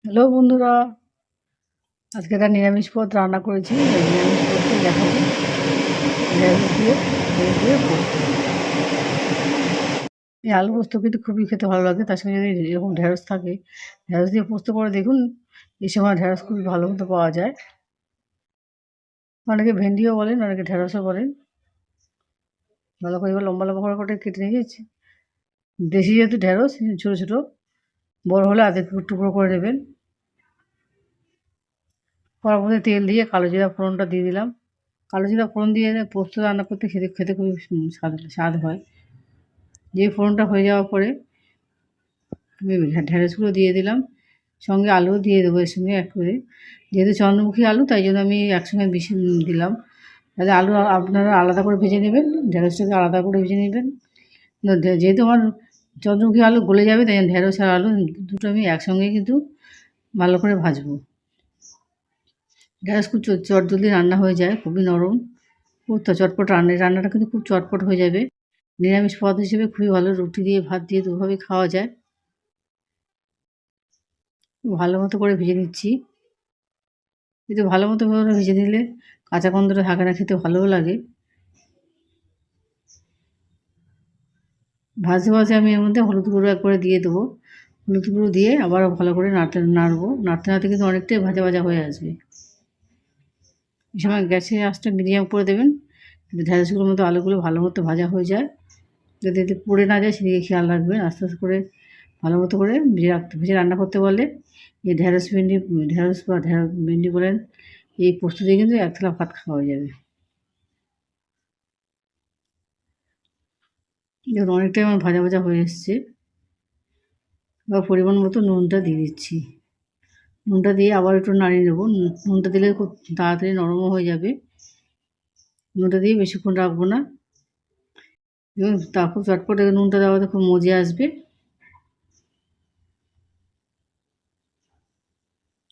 Hello বন্ধুরা, আজকে একটা নিরামিষ পদ রান্না করেছি। এই নিরামিষ পদটি দেখাবো। ঢেঁড়স দিয়ে ঢেঁড়স দিয়ে পোস্ত। এই আলু পোস্ত কিন্তু খুবই খেতে ভালো লাগে। তার সঙ্গে যদি এরকম ঢেঁড়স থাকে, ঢেঁড়স দিয়ে পোস্ত করে দেখুন। এই সময় ঢেঁড়স খুবই ভালো মতো পাওয়া যায়। অনেকে ভেন্ডিও বলেন, অনেকে ঢেঁড়সও বলেন। ভালো করে এবার লম্বা লম্বা করে কেটে নিয়েছি। দেশি যেহেতু ঢেঁড়স ছোটো ছোটো, বড় হলে আধা টুকরো করে নেবেন। কড়ার মধ্যে তেল দিয়ে কালো জিরা ফোড়নটা দিয়ে দিলাম। কালো জিরা ফোড়ন দিয়ে পোস্ত রান্না করতে খেতে খেতে খুবই স্বাদ হয়। যে ফোড়নটা হয়ে যাওয়ার পরে আমি ঢেঁড়সগুলো দিয়ে দিলাম, সঙ্গে আলুও দিয়ে দেবো এর সঙ্গে এক করে। যেহেতু চন্দ্রমুখী আলু, তাই জন্য আমি একসঙ্গে বেশি দিলাম। তাহলে আলু আপনারা আলাদা করে ভেজে নেবেন, ঢেঁড়সটাকে আলাদা করে ভেজে নেবেন। যেহেতু আমার চন্দ্রমুখী আলু গলে যাবে, তাই ঢেঁড়স আর আলু দুটো আমি একসঙ্গে কিন্তু ভালো করে ভাজবো। ঢেঁড়স খুব চটজলদি রান্না হয়ে যায়, খুবই নরম, খুব চটপট রান্নাটা কিন্তু খুব চটপট হয়ে যাবে। নিরামিষ পদ হিসেবে খুবই ভালো, রুটি দিয়ে ভাত দিয়ে দুভাবেই খাওয়া যায়। ভালো মতো করে ভেজে নিচ্ছি। কিন্তু ভালো মতো করে ভেজে নিলে কাঁচা গন্ধটা থাকে না, খেতে ভালোও লাগে। ভাজতে ভাজতে আমি এর মধ্যে হলুদ গুঁড়ো একবারে দিয়ে দেবো। হলুদ গুঁড়ো দিয়ে আবারও ভালো করে নাড়বো। নাড়তে নাড়তে কিন্তু অনেকটাই ভাজা ভাজা হয়ে আসবে। এই সময় গ্যাসের আঁচটা মিডিয়াম করে দেবেন, যাতে ঢেঁড়সগুলোর মতো আলুগুলো ভালো মতো ভাজা হয়ে যায়। যাতে এতে পুড়ে না যায় সেদিকে খেয়াল রাখবেন। আস্তে আস্তে করে ভালো মতো করে ভেজে রান্না করতে পারলে এই ঢেঁড়স বা ভেন্ডি বলেন, এই পোস্ত দিয়ে কিন্তু এক থালা ভাত খাওয়া যাবে। দেখুন অনেকটাই আমার ভাজা ভাজা হয়ে এসছে। এবার পরিমাণ মতো নুনটা দিয়ে দিচ্ছি। নুনটা দিয়ে আবার একটু নাড়িয়ে নেবো। নুনটা দিলে খুব তাড়াতাড়ি নরমও হয়ে যাবে। নুনটা দিয়ে বেশিক্ষণ রাখবো না, এবং তারপর চটপট নুনটা দেওয়াতে খুব মজে আসবে।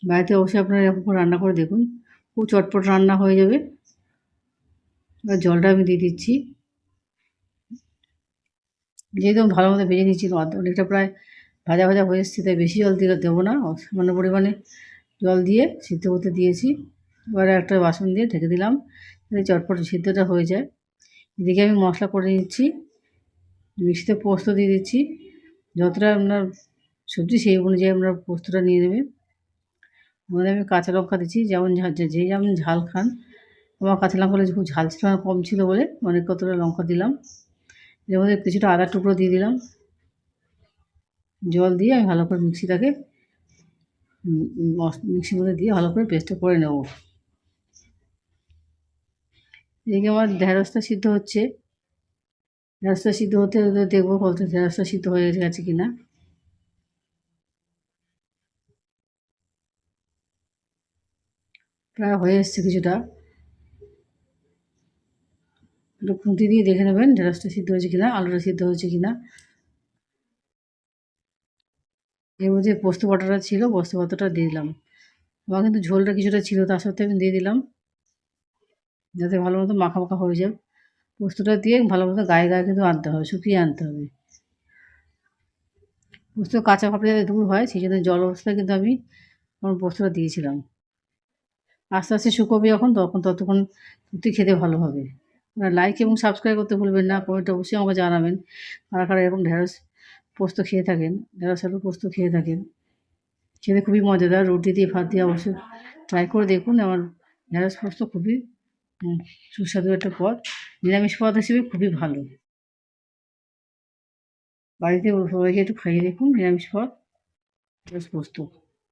বাড়িতে অবশ্যই আপনারা এরকম করে রান্না করে দেখুন, খুব চটপট রান্না হয়ে যাবে। এবার জলটা আমি দিয়ে দিচ্ছি। যেহেতু আমি ভালো মতো ভেজে নিচ্ছি, অনেকটা প্রায় ভাজা ভাজা হয়ে এসছে, তাই বেশি জল দেবো না, সামান্য পরিমাণে জল দিয়ে সিদ্ধ করতে দিয়েছি। এবারে একটা বাসন দিয়ে ঢেকে দিলাম, যাতে চটপট সিদ্ধটা হয়ে যায়। এদিকে আমি মশলা করে নিচ্ছি। মিক্সিতে পোস্ত দিয়ে দিচ্ছি। যতটা আপনার সবজি সেই অনুযায়ী আপনার পোস্তটা নিয়ে নেবেন। এবারে আমি কাঁচা লঙ্কা দিচ্ছি, যেমন যে যেমন ঝাল খান। আমার কাঁচা লঙ্কাগুলো খুব ঝাল ছিল না, কম ছিল বলে অনেক কতটা লঙ্কা দিলাম। এর মধ্যে কিছুটা আদার টুকরো দিয়ে দিলাম। জল দিয়ে আমি ভালো করে মিক্সির মধ্যে দিয়ে ভালো করে পেস্টটা করে নেব। এদিকে আমার ঢেঁড়সটা সিদ্ধ হচ্ছে। ঢেঁড়সটা সিদ্ধ হতে হতে দেখবো কত ঢেঁড়সটা সিদ্ধ হয়ে গেছে কিনা। প্রায় হয়ে এসছে কিছুটা। একটু খুন্তি দিয়ে দেখে নেবেন ঢেঁড়সটা সিদ্ধ হয়েছে কিনা, আলুটা সিদ্ধ হয়েছে কিনা। এর মধ্যে পোস্ত বাটাটা ছিল, পোস্ত বাটাটা দিয়ে দিলাম। আমার কিন্তু ঝোলটা কিছুটা ছিল, তার সত্ত্বেও আমি দিয়ে দিলাম, যাতে ভালো মতো মাখা মাখা হয়ে যায়। পোস্তটা দিয়ে ভালো মতো গায়ে গায়ে কিন্তু আনতে হবে, শুকিয়ে আনতে হবে। পোস্ত কাঁচা ভাবটা যাতে দূর হয়, সেই জন্য জল অবস্থায় কিন্তু আমি আমার পোস্তটা দিয়েছিলাম। আস্তে আস্তে শুকোবে যখন, ততক্ষণ সত্যি খেতে ভালো হবে। আপনারা লাইক এবং সাবস্ক্রাইব করতে ভুলবেন না। কমেন্টে অবশ্যই আমাকে জানাবেন কারা কারা এরকম ঢেঁড়স পোস্ত খেয়ে থাকেন, ঢেঁড়স আলু পোস্ত খেয়ে থাকেন। খেতে খুবই মজাদার, রুটি দিয়ে ভাত দিয়ে অবশ্যই ট্রাই করে দেখুন। আমার ঢেঁড়স পোস্ত খুবই সুস্বাদু একটা পদ, নিরামিষ পদ হিসেবে খুবই ভালো। বাড়িতে সবাইকে একটু খাইয়ে দেখুন নিরামিষ পদ ঢেঁড়স পোস্ত।